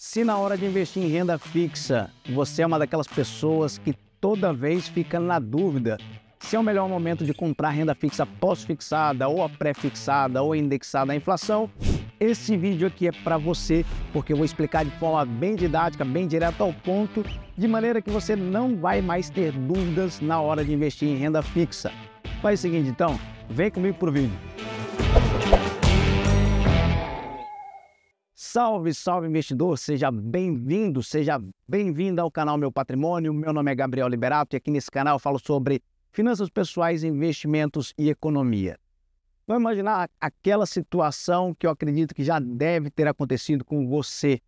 Se na hora de investir em renda fixa, você é uma daquelas pessoas que toda vez fica na dúvida se é o melhor momento de comprar renda fixa pós-fixada, ou a pré-fixada, ou indexada à inflação, esse vídeo aqui é para você, porque eu vou explicar de forma bem didática, bem direta ao ponto, de maneira que você não vai mais ter dúvidas na hora de investir em renda fixa. Faz o seguinte então, vem comigo pro vídeo. Salve, salve investidor, seja bem-vindo ao canal Meu Patrimônio. Meu nome é Gabriel Liberato e aqui nesse canal eu falo sobre finanças pessoais, investimentos e economia. Vamos imaginar aquela situação que eu acredito que já deve ter acontecido com você.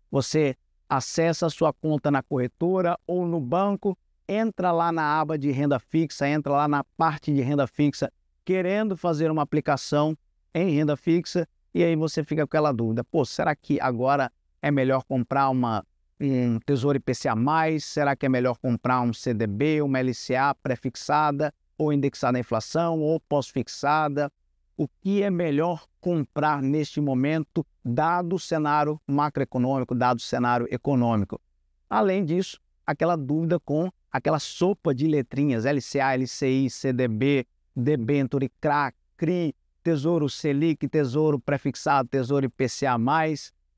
Você acessa a sua conta na corretora ou no banco, entra lá na aba de renda fixa, entra lá na parte de renda fixa, querendo fazer uma aplicação em renda fixa, e aí você fica com aquela dúvida, pô, será que agora é melhor comprar um Tesouro IPCA+, será que é melhor comprar um CDB, uma LCA pré-fixada, ou indexada à inflação, ou pós-fixada? O que é melhor comprar neste momento, dado o cenário macroeconômico, dado o cenário econômico? Além disso, aquela dúvida com aquela sopa de letrinhas, LCA, LCI, CDB, debênture, CRA, CRI, Tesouro Selic, Tesouro Prefixado, Tesouro IPCA+.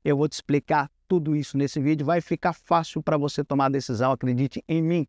Eu vou te explicar tudo isso nesse vídeo. Vai ficar fácil para você tomar a decisão, acredite em mim.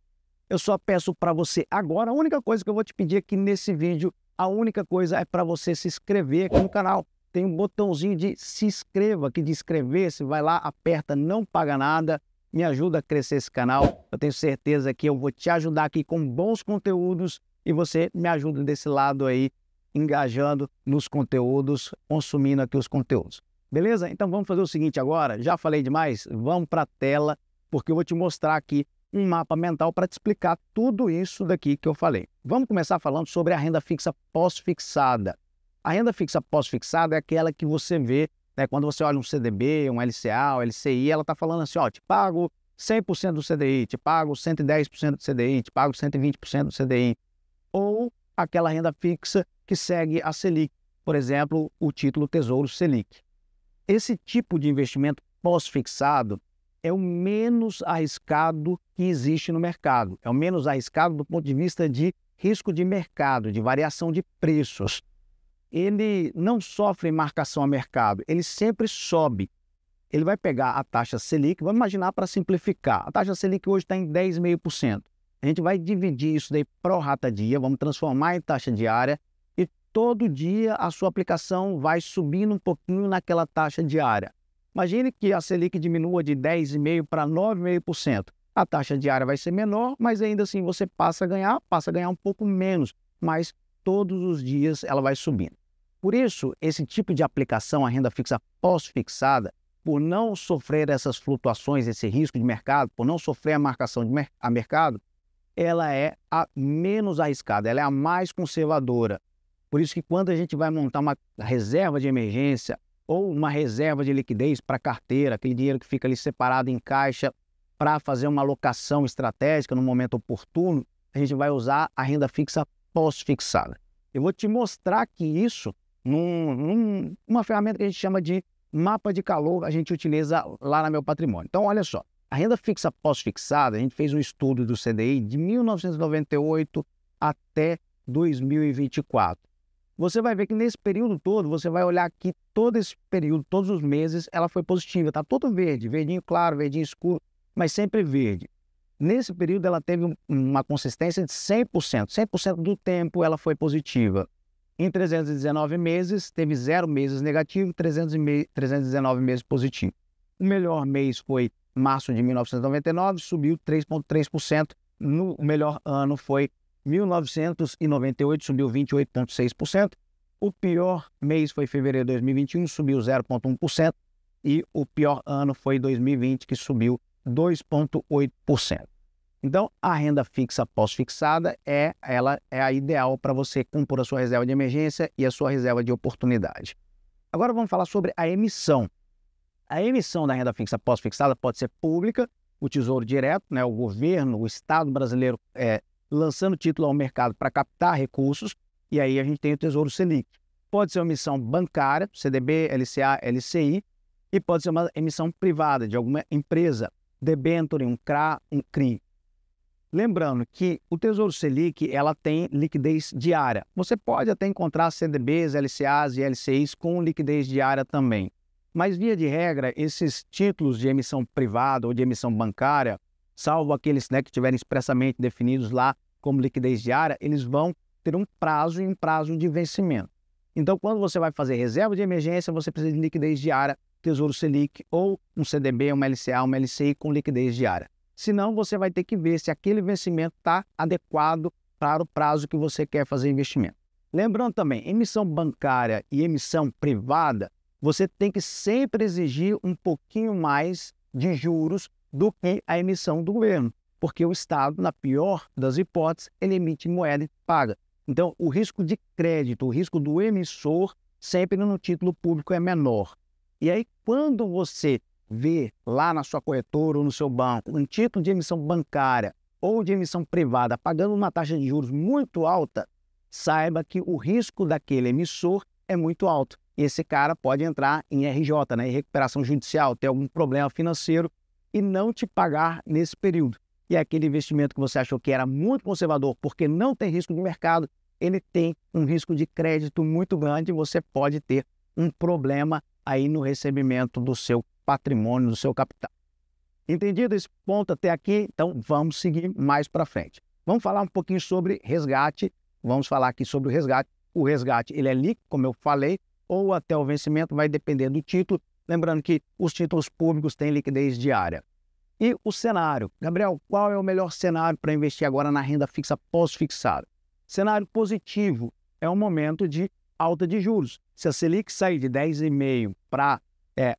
Eu só peço para você agora, a única coisa que eu vou te pedir aqui nesse vídeo, a única coisa é para você se inscrever aqui no canal. Tem um botãozinho de se inscreva aqui, de inscrever-se, vai lá, aperta, não paga nada, me ajuda a crescer esse canal. Eu tenho certeza que eu vou te ajudar aqui com bons conteúdos e você me ajuda desse lado aí, engajando nos conteúdos, consumindo aqui os conteúdos. Beleza? Então vamos fazer o seguinte agora, já falei demais, vamos para a tela, porque eu vou te mostrar aqui um mapa mental para te explicar tudo isso daqui que eu falei. Vamos começar falando sobre a renda fixa pós-fixada. A renda fixa pós-fixada é aquela que você vê, né, quando você olha um CDB, um LCA, um LCI, ela está falando assim, ó, te pago 100% do CDI, te pago 110% do CDI, te pago 120% do CDI. Ou aquela renda fixa que segue a Selic, por exemplo, o título Tesouro Selic. Esse tipo de investimento pós-fixado é o menos arriscado que existe no mercado. É o menos arriscado do ponto de vista de risco de mercado, de variação de preços. Ele não sofre marcação a mercado, ele sempre sobe. Ele vai pegar a taxa Selic, vamos imaginar para simplificar. A taxa Selic hoje está em 10,5%. A gente vai dividir isso daí pro rata dia, vamos transformar em taxa diária e todo dia a sua aplicação vai subindo um pouquinho naquela taxa diária. Imagine que a Selic diminua de 10,5% para 9,5%. A taxa diária vai ser menor, mas ainda assim você passa a ganhar um pouco menos, mas todos os dias ela vai subindo. Por isso, esse tipo de aplicação, a renda fixa pós-fixada, por não sofrer essas flutuações, esse risco de mercado, por não sofrer a marcação a mercado, ela é a menos arriscada, ela é a mais conservadora. Por isso que quando a gente vai montar uma reserva de emergência ou uma reserva de liquidez para carteira, aquele dinheiro que fica ali separado em caixa para fazer uma alocação estratégica no momento oportuno, a gente vai usar a renda fixa pós-fixada. Eu vou te mostrar que isso, numa ferramenta que a gente chama de mapa de calor, a gente utiliza lá na Meu Patrimônio. Então, olha só. A renda fixa pós-fixada, a gente fez um estudo do CDI de 1998 até 2024. Você vai ver que nesse período todo, você vai olhar aqui todo esse período, todos os meses, ela foi positiva. Está todo verde, verdinho claro, verdinho escuro, mas sempre verde. Nesse período ela teve uma consistência de 100%. 100% do tempo ela foi positiva. Em 319 meses, teve 0 meses negativo, 319 meses positivo. O melhor mês foi março de 1999, subiu 3,3%. O melhor ano foi 1998, subiu 28,6%. O pior mês foi fevereiro de 2021, subiu 0,1%. E o pior ano foi 2020, que subiu 2,8%. Então, a renda fixa pós-fixada ela é a ideal para você compor a sua reserva de emergência e a sua reserva de oportunidade. Agora vamos falar sobre a emissão. A emissão da renda fixa pós-fixada pode ser pública, o Tesouro Direto, né, o governo, o Estado brasileiro lançando título ao mercado para captar recursos, e aí a gente tem o Tesouro Selic. Pode ser uma emissão bancária, CDB, LCA, LCI, e pode ser uma emissão privada de alguma empresa, debênture, um CRA, um CRI. Lembrando que o Tesouro Selic ela tem liquidez diária. Você pode até encontrar CDBs, LCAs e LCIs com liquidez diária também. Mas, via de regra, esses títulos de emissão privada ou de emissão bancária, salvo aqueles, né, que estiverem expressamente definidos lá como liquidez diária, eles vão ter um prazo e um prazo de vencimento. Então, quando você vai fazer reserva de emergência, você precisa de liquidez diária, Tesouro Selic ou um CDB, uma LCA, uma LCI com liquidez diária. Senão, você vai ter que ver se aquele vencimento está adequado para o prazo que você quer fazer investimento. Lembrando também, emissão bancária e emissão privada, você tem que sempre exigir um pouquinho mais de juros do que a emissão do governo, porque o Estado, na pior das hipóteses, ele emite moeda e paga. Então, o risco de crédito, o risco do emissor, sempre no título público é menor. E aí, quando você vê lá na sua corretora ou no seu banco um título de emissão bancária ou de emissão privada pagando uma taxa de juros muito alta, saiba que o risco daquele emissor é muito alto. E esse cara pode entrar em RJ, né, em recuperação judicial, ter algum problema financeiro e não te pagar nesse período. E aquele investimento que você achou que era muito conservador porque não tem risco de mercado, ele tem um risco de crédito muito grande e você pode ter um problema aí no recebimento do seu patrimônio, do seu capital. Entendido esse ponto até aqui? Então vamos seguir mais para frente. Vamos falar um pouquinho sobre resgate. Vamos falar aqui sobre o resgate. O resgate ele é líquido, como eu falei, ou até o vencimento, vai depender do título. Lembrando que os títulos públicos têm liquidez diária. E o cenário. Gabriel, qual é o melhor cenário para investir agora na renda fixa pós-fixada? Cenário positivo é um momento de alta de juros. Se a Selic sair de 10,5 para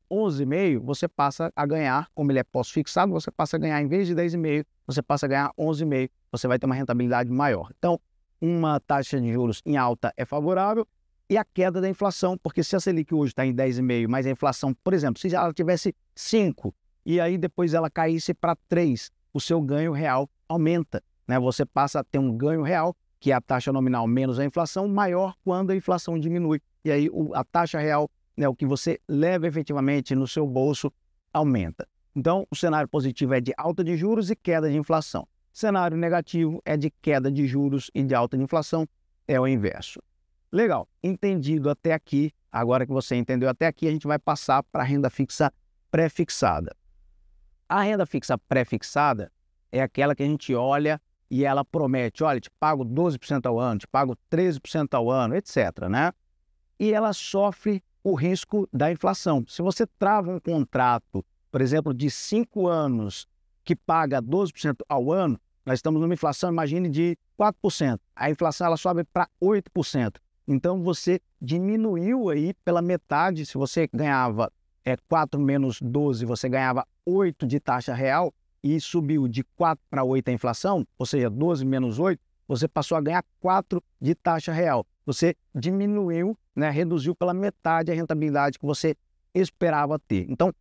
11,5, você passa a ganhar, como ele é pós-fixado, você passa a ganhar, em vez de 10,5, você passa a ganhar 11,5, você vai ter uma rentabilidade maior. Então, uma taxa de juros em alta é favorável e a queda da inflação, porque se a Selic hoje está em 10,5, mas a inflação, por exemplo, se ela tivesse 5 e aí depois ela caísse para 3, o seu ganho real aumenta, né? Você passa a ter um ganho real, que é a taxa nominal menos a inflação, maior quando a inflação diminui. E aí a taxa real, né, o que você leva efetivamente no seu bolso, aumenta. Então, o cenário positivo é de alta de juros e queda de inflação. Cenário negativo é de queda de juros e de alta de inflação, é o inverso. Legal, entendido até aqui. Agora que você entendeu até aqui, a gente vai passar para a renda fixa pré-fixada. A renda fixa pré-fixada é aquela que a gente olha e ela promete, olha, te pago 12% ao ano, te pago 13% ao ano, etc., né? E ela sofre o risco da inflação. Se você trava um contrato, por exemplo, de 5 anos, que paga 12% ao ano, nós estamos numa inflação, imagine, de 4%. A inflação ela sobe para 8%. Então, você diminuiu aí pela metade. Se você ganhava 4 menos 12, você ganhava 8 de taxa real e subiu de 4 para 8 a inflação, ou seja, 12 menos 8, você passou a ganhar 4 de taxa real. Você diminuiu, né, reduziu pela metade a rentabilidade que você esperava ter. Então,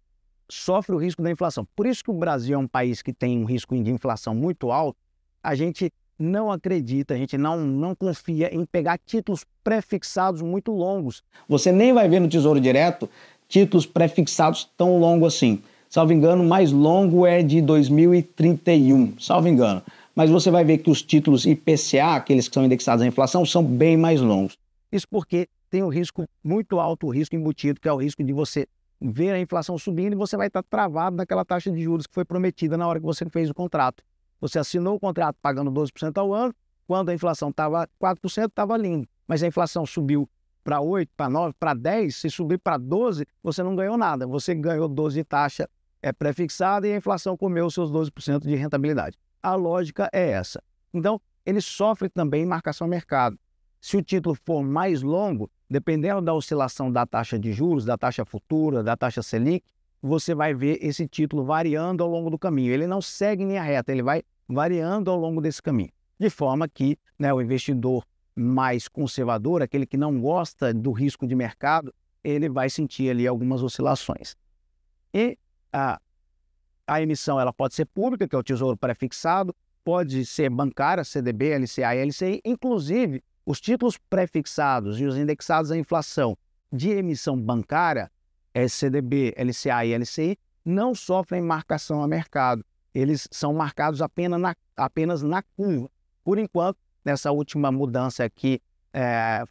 sofre o risco da inflação. Por isso que o Brasil é um país que tem um risco de inflação muito alto. A gente não acredita, a gente não confia em pegar títulos pré-fixados muito longos. Você nem vai ver no Tesouro Direto títulos pré-fixados tão longos assim. Salvo engano, o mais longo é de 2031, salvo engano. Mas você vai ver que os títulos IPCA, aqueles que são indexados à inflação, são bem mais longos. Isso porque tem um risco muito alto, o risco embutido, que é o risco de você ver a inflação subindo e você vai estar travado naquela taxa de juros que foi prometida na hora que você fez o contrato. Você assinou o contrato pagando 12% ao ano, quando a inflação estava 4%, estava lindo. Mas a inflação subiu para 8, para 9, para 10, se subir para 12, você não ganhou nada. Você ganhou 12 de taxa pré-fixada e a inflação comeu os seus 12% de rentabilidade. A lógica é essa. Então, ele sofre também marcação a mercado. Se o título for mais longo, dependendo da oscilação da taxa de juros, da taxa futura, da taxa Selic, você vai ver esse título variando ao longo do caminho. Ele não segue em linha reta, ele vai variando ao longo desse caminho. De forma que, né, o investidor mais conservador, aquele que não gosta do risco de mercado, ele vai sentir ali algumas oscilações. E a emissão ela pode ser pública, que é o Tesouro Pré-fixado, pode ser bancária, CDB, LCA e LCI, inclusive os títulos pré-fixados e os indexados à inflação de emissão bancária, CDB, LCA e LCI, não sofrem marcação a mercado. Eles são marcados apenas na curva. Por enquanto, nessa última mudança que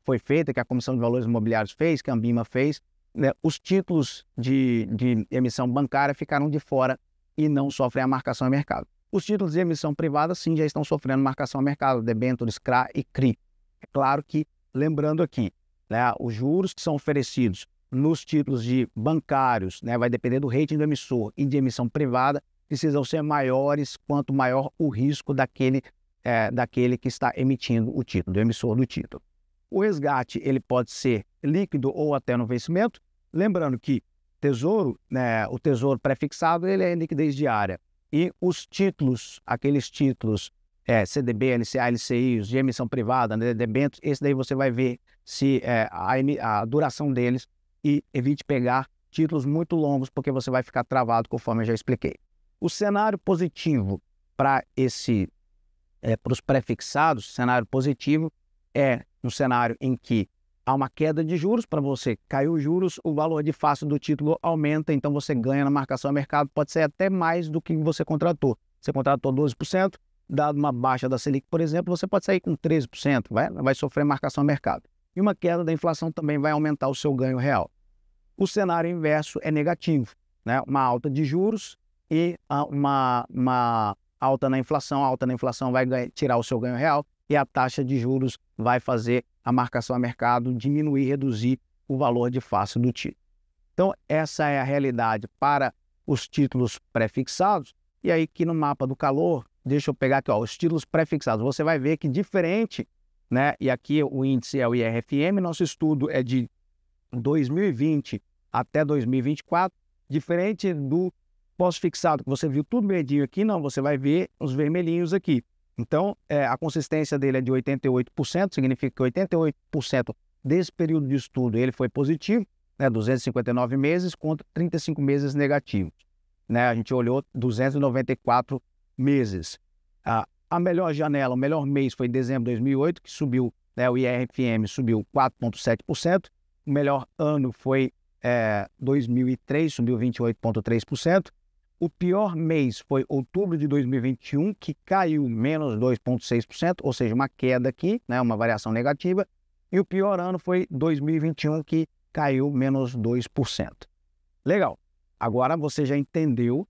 foi feita, que a Comissão de Valores Imobiliários fez, que a Anbima fez, né, os títulos de emissão bancária ficaram de fora e não sofrem a marcação a mercado. Os títulos de emissão privada, sim, já estão sofrendo marcação a mercado, debêntures, CRA e CRI. É claro que, lembrando aqui, né, os juros que são oferecidos nos títulos de bancários, né, vai depender do rating do emissor, e de emissão privada, precisam ser maiores quanto maior o risco daquele que está emitindo o título, do emissor do título. O resgate ele pode ser líquido ou até no vencimento. Lembrando que tesouro, né, o tesouro pré-fixado ele é liquidez diária. E os títulos, aqueles títulos CDB, LCA, LCI, os de emissão privada, né, debêntures, esse daí você vai ver se a duração deles, e evite pegar títulos muito longos, porque você vai ficar travado, conforme eu já expliquei. O cenário positivo para os pré-fixados, cenário positivo é um cenário em que há uma queda de juros. Para você, caiu os juros, o valor de face do título aumenta, então você ganha na marcação a mercado, pode ser até mais do que você contratou. Você contratou 12%, dado uma baixa da Selic, por exemplo, você pode sair com 13%, vai sofrer marcação a mercado. E uma queda da inflação também vai aumentar o seu ganho real. O cenário inverso é negativo, né? Uma alta de juros e uma alta na inflação. A alta na inflação vai tirar o seu ganho real e a taxa de juros vai fazer a marcação a mercado diminuir, reduzir o valor de face do título. Então, essa é a realidade para os títulos pré-fixados. E aí, aqui no mapa do calor, deixa eu pegar aqui, ó, os títulos pré-fixados. Você vai ver que diferente, né? E aqui o índice é o IRFM, nosso estudo é de 2020 até 2024, diferente do pós-fixado, que você viu tudo verdinho aqui, não, você vai ver os vermelhinhos aqui. Então, a consistência dele é de 88%, significa que 88% desse período de estudo ele foi positivo, né, 259 meses contra 35 meses negativos. Né? A gente olhou 294 meses. A melhor janela, o melhor mês foi dezembro de 2008, que subiu, né, o IRFM subiu 4,7%. O melhor ano foi 2003, subiu 28,3%. O pior mês foi outubro de 2021, que caiu menos 2,6%, ou seja, uma queda aqui, né, uma variação negativa. E o pior ano foi 2021, que caiu menos 2%. Legal. Agora você já entendeu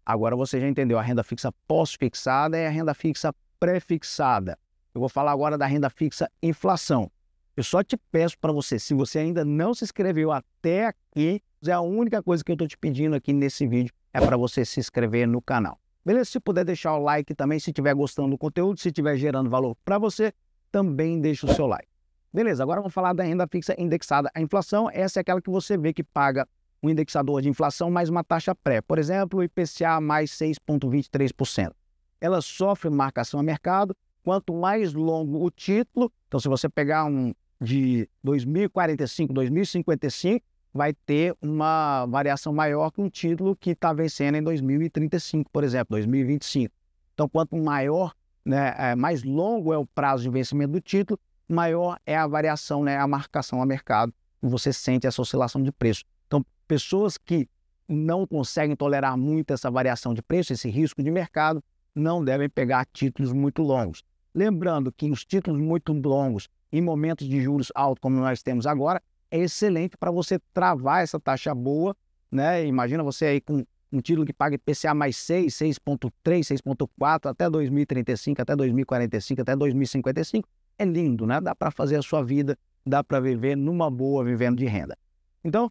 a renda fixa pós-fixada e a renda fixa pré-fixada. Eu vou falar agora da renda fixa inflação. Eu só te peço para você, se você ainda não se inscreveu até aqui, é a única coisa que eu estou te pedindo aqui nesse vídeo, é para você se inscrever no canal. Beleza? Se puder deixar o like também, se estiver gostando do conteúdo, se estiver gerando valor para você, também deixa o seu like. Beleza, agora vamos falar da renda fixa indexada à inflação. Essa é aquela que você vê que paga um indexador de inflação mais uma taxa pré. Por exemplo, o IPCA mais 6,23%. Ela sofre marcação a mercado. Quanto mais longo o título, então se você pegar um de 2045, 2055, vai ter uma variação maior que um título que está vencendo em 2035, por exemplo, 2025. Então, quanto maior, né, mais longo é o prazo de vencimento do título, maior é a variação, né, a marcação a mercado, e você sente essa oscilação de preço. Então, pessoas que não conseguem tolerar muito essa variação de preço, esse risco de mercado, não devem pegar títulos muito longos. Lembrando que os títulos muito longos, em momentos de juros altos como nós temos agora, é excelente para você travar essa taxa boa, né? Imagina você aí com um título que paga IPCA mais 6, 6,3, 6,4 até 2035, até 2045, até 2055. É lindo, né? Dá para fazer a sua vida, dá para viver numa boa, vivendo de renda. Então,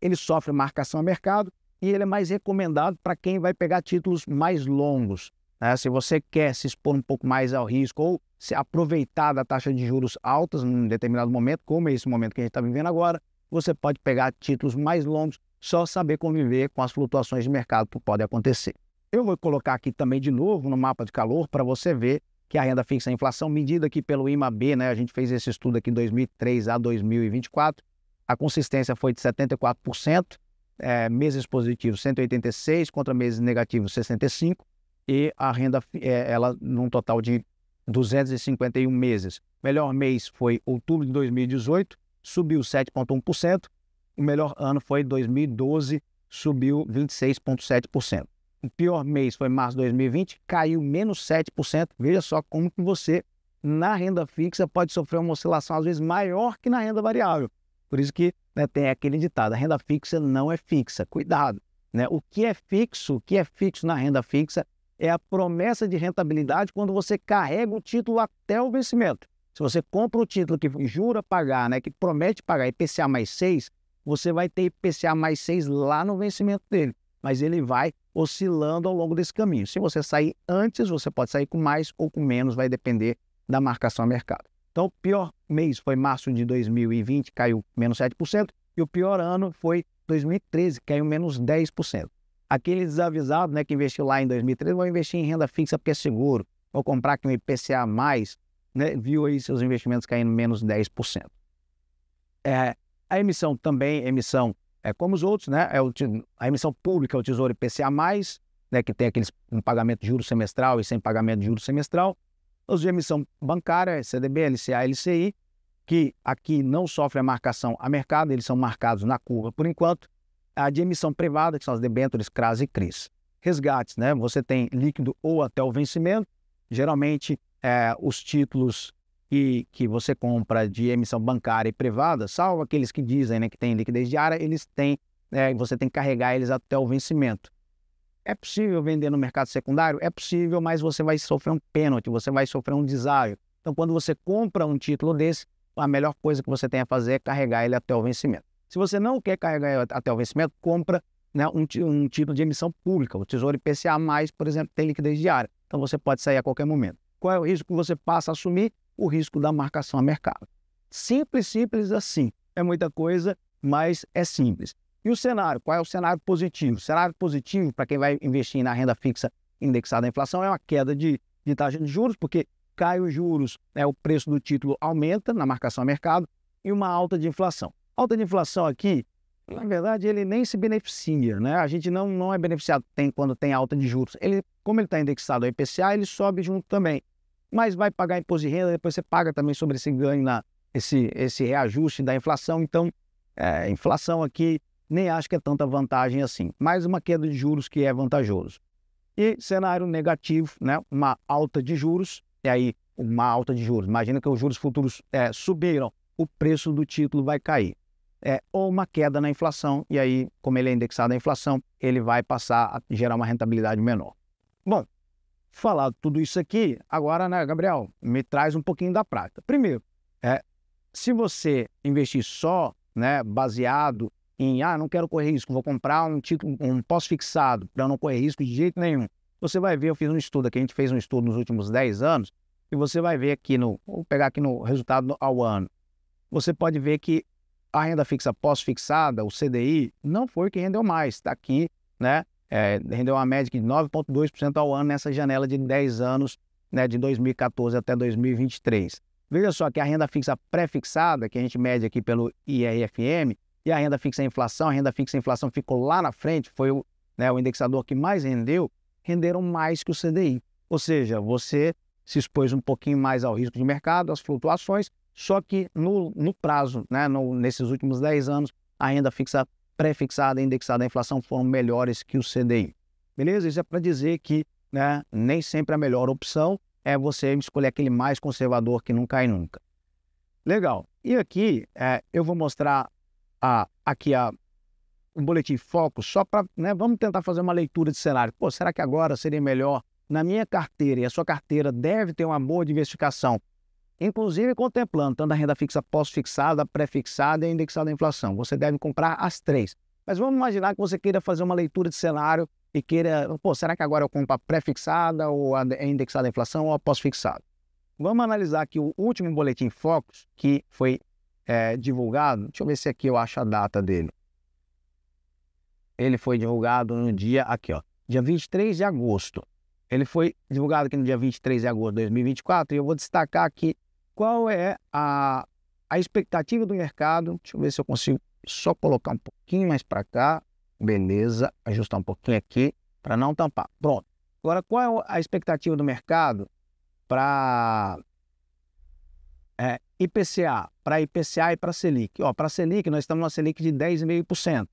ele sofre marcação a mercado e ele é mais recomendado para quem vai pegar títulos mais longos. Se você quer se expor um pouco mais ao risco ou se aproveitar da taxa de juros altas em um determinado momento, como é esse momento que a gente está vivendo agora, você pode pegar títulos mais longos, só saber conviver com as flutuações de mercado que podem acontecer. Eu vou colocar aqui também de novo no mapa de calor para você ver que a renda fixa, a inflação medida aqui pelo IMAB, né? A gente fez esse estudo aqui de 2003 a 2024, a consistência foi de 74%, meses positivos 186 contra meses negativos 65%, e a renda, ela num total de 251 meses. Melhor mês foi outubro de 2018, subiu 7,1%. o melhor ano foi 2012, subiu 26,7%. O pior mês foi março de 2020, caiu menos 7%. Veja só como que você, na renda fixa, pode sofrer uma oscilação às vezes maior que na renda variável. Por isso que, né, tem aquele ditado, a renda fixa não é fixa. Cuidado, né? O que é fixo na renda fixa é a promessa de rentabilidade quando você carrega o título até o vencimento. Se você compra o título que jura pagar, né, que promete pagar IPCA mais 6, você vai ter IPCA mais 6 lá no vencimento dele. Mas ele vai oscilando ao longo desse caminho. Se você sair antes, você pode sair com mais ou com menos, vai depender da marcação a mercado. Então, o pior mês foi março de 2020, caiu menos 7%, e o pior ano foi 2013, caiu menos 10%. Aquele desavisado, né, que investiu lá em 2013, vão investir em renda fixa porque é seguro, vou comprar aqui um IPCA+, né, viu aí seus investimentos caindo menos 10%. A emissão também, como os outros, né, a emissão pública é o Tesouro IPCA+, né, que tem um pagamento de juros semestral e sem pagamento de juros semestral. Os de emissão bancária, CDB, LCA, LCI, que aqui não sofrem a marcação a mercado, eles são marcados na curva por enquanto. A de emissão privada, que são as debêntures, CRAS e CRIs. Resgates, né, você tem líquido ou até o vencimento. Geralmente, os títulos que você compra de emissão bancária e privada, salvo aqueles que dizem, né, que tem liquidez diária, você tem que carregar eles até o vencimento. É possível vender no mercado secundário? É possível, mas você vai sofrer um pênalti, você vai sofrer um deságio. Então, quando você compra um título desse, a melhor coisa que você tem a fazer é carregar ele até o vencimento. Se você não quer carregar ele até o vencimento, compra, né, um título de emissão pública. O Tesouro IPCA+, por exemplo, tem liquidez diária. Então, você pode sair a qualquer momento. Qual é o risco que você passa a assumir? O risco da marcação a mercado. Simples assim. É muita coisa, mas é simples. E o cenário? Qual é o cenário positivo? O cenário positivo para quem vai investir na renda fixa indexada à inflação é uma queda de taxa de juros, porque cai os juros, o preço do título aumenta na marcação a mercado, e uma alta de inflação. Alta de inflação aqui, na verdade, ele nem se beneficia, né? A gente não é beneficiado quando tem alta de juros. Como ele está indexado ao IPCA, ele sobe junto também. Mas vai pagar imposto de renda, depois você paga também sobre esse ganho, esse reajuste da inflação. Então, inflação aqui nem acho que é tanta vantagem assim. Mais uma queda de juros que é vantajoso. E cenário negativo, né? Uma alta de juros, e aí uma alta de juros. Imagina que os juros futuros subiram, o preço do título vai cair. Ou uma queda na inflação, e aí, como ele é indexado à inflação, ele vai passar a gerar uma rentabilidade menor. Bom, falado tudo isso aqui, agora, né, Gabriel, me traz um pouquinho da prática. Primeiro, se você investir só, né, baseado em, não quero correr risco, vou comprar um título, um pós-fixado, para não correr risco de jeito nenhum. Você vai ver, eu fiz um estudo aqui, a gente fez um estudo nos últimos 10 anos, e você vai ver aqui, vou pegar aqui no resultado ao ano, você pode ver que a renda fixa pós-fixada, o CDI, não foi o que rendeu mais, está aqui, né? Rendeu uma média de 9,2% ao ano nessa janela de 10 anos, né, de 2014 até 2023. Veja só que a renda fixa pré-fixada, que a gente mede aqui pelo IRFM, e a renda fixa inflação, a renda fixa inflação ficou lá na frente, foi o indexador que mais renderam mais que o CDI. Ou seja, você se expôs um pouquinho mais ao risco de mercado, às flutuações, só que no prazo, né, nesses últimos 10 anos, a renda fixa pré-fixada e indexada à inflação foram melhores que o CDI. Beleza? Isso é para dizer que, né, nem sempre a melhor opção é você escolher aquele mais conservador que não cai nunca. Legal. E aqui eu vou mostrar um boletim foco só para, né, vamos tentar fazer uma leitura de cenário. Pô, será que agora seria melhor na minha carteira, e a sua carteira deve ter uma boa diversificação, inclusive contemplando tanto a renda fixa pós-fixada, pré-fixada e indexada à inflação. Você deve comprar as três. Mas vamos imaginar que você queira fazer uma leitura de cenário e queira, será que agora eu compro a pré-fixada ou a indexada à inflação ou a pós-fixada? Vamos analisar aqui o último boletim Focus que foi divulgado. Deixa eu ver se aqui eu acho a data dele. Ele foi divulgado no dia 23 de agosto. Ele foi divulgado aqui no dia 23 de agosto de 2024 e eu vou destacar aqui qual é a expectativa do mercado. Deixa eu ver se eu consigo só colocar um pouquinho mais para cá. Beleza, ajustar um pouquinho aqui para não tampar. Pronto. Agora, qual é a expectativa do mercado para IPCA, para IPCA e para Selic. Para a Selic, nós estamos numa Selic de 10,5%.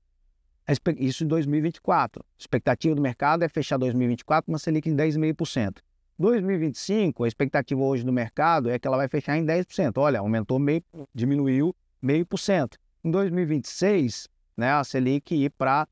Isso em 2024. A expectativa do mercado é fechar 2024 com uma Selic de 10,5%. 2025, a expectativa hoje do mercado é que ela vai fechar em 10%. Olha, aumentou diminuiu 0,5%. Em 2026, né, a Selic ir para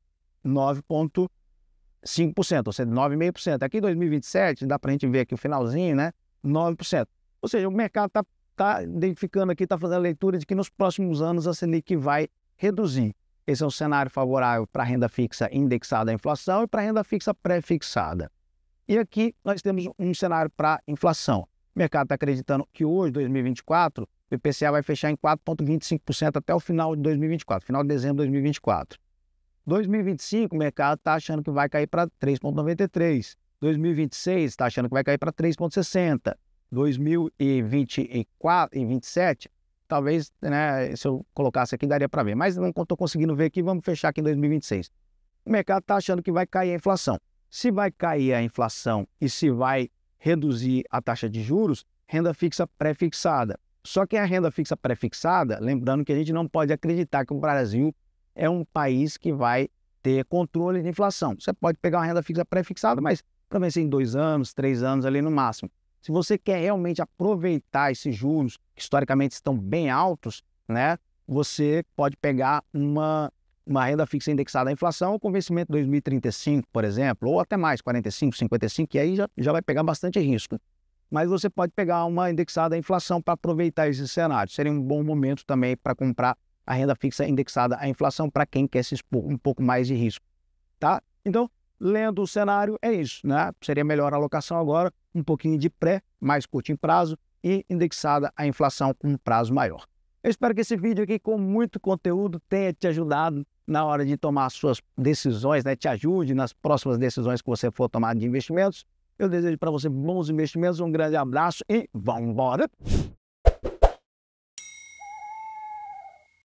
9,5%, ou seja, 9,5%. Aqui em 2027, dá para a gente ver aqui o finalzinho, né, 9%. Ou seja, o mercado está identificando aqui, está fazendo a leitura de que nos próximos anos a Selic vai reduzir. Esse é um cenário favorável para a renda fixa indexada à inflação e para a renda fixa pré-fixada. E aqui nós temos um cenário para inflação. O mercado está acreditando que hoje, 2024, o IPCA vai fechar em 4,25% até o final de 2024, final de dezembro de 2024. 2025, o mercado está achando que vai cair para 3,93%. 2026 está achando que vai cair para 3,60%. 2024 e 2027, talvez, né, se eu colocasse aqui, daria para ver. Mas não estou conseguindo ver aqui, vamos fechar aqui em 2026. O mercado está achando que vai cair a inflação. Se vai cair a inflação e se vai reduzir a taxa de juros, renda fixa pré-fixada. Só que a renda fixa pré-fixada, lembrando que a gente não pode acreditar que o Brasil é um país que vai ter controle de inflação. Você pode pegar uma renda fixa pré-fixada, mas para vencer em 2 anos, 3 anos ali no máximo. Se você quer realmente aproveitar esses juros, que historicamente estão bem altos, né, você pode pegar uma renda fixa indexada à inflação com vencimento 2035, por exemplo, ou até mais, 45, 55, e aí já vai pegar bastante risco. Mas você pode pegar uma indexada à inflação para aproveitar esse cenário. Seria um bom momento também para comprar a renda fixa indexada à inflação para quem quer se expor um pouco mais de risco, tá? Então, lendo o cenário, é isso, né? Seria melhor a alocação agora, um pouquinho de pré, mais curto em prazo e indexada à inflação com um prazo maior. Eu espero que esse vídeo aqui com muito conteúdo tenha te ajudado na hora de tomar suas decisões, né? Te ajude nas próximas decisões que você for tomar de investimentos. Eu desejo para você bons investimentos, um grande abraço e vamos embora!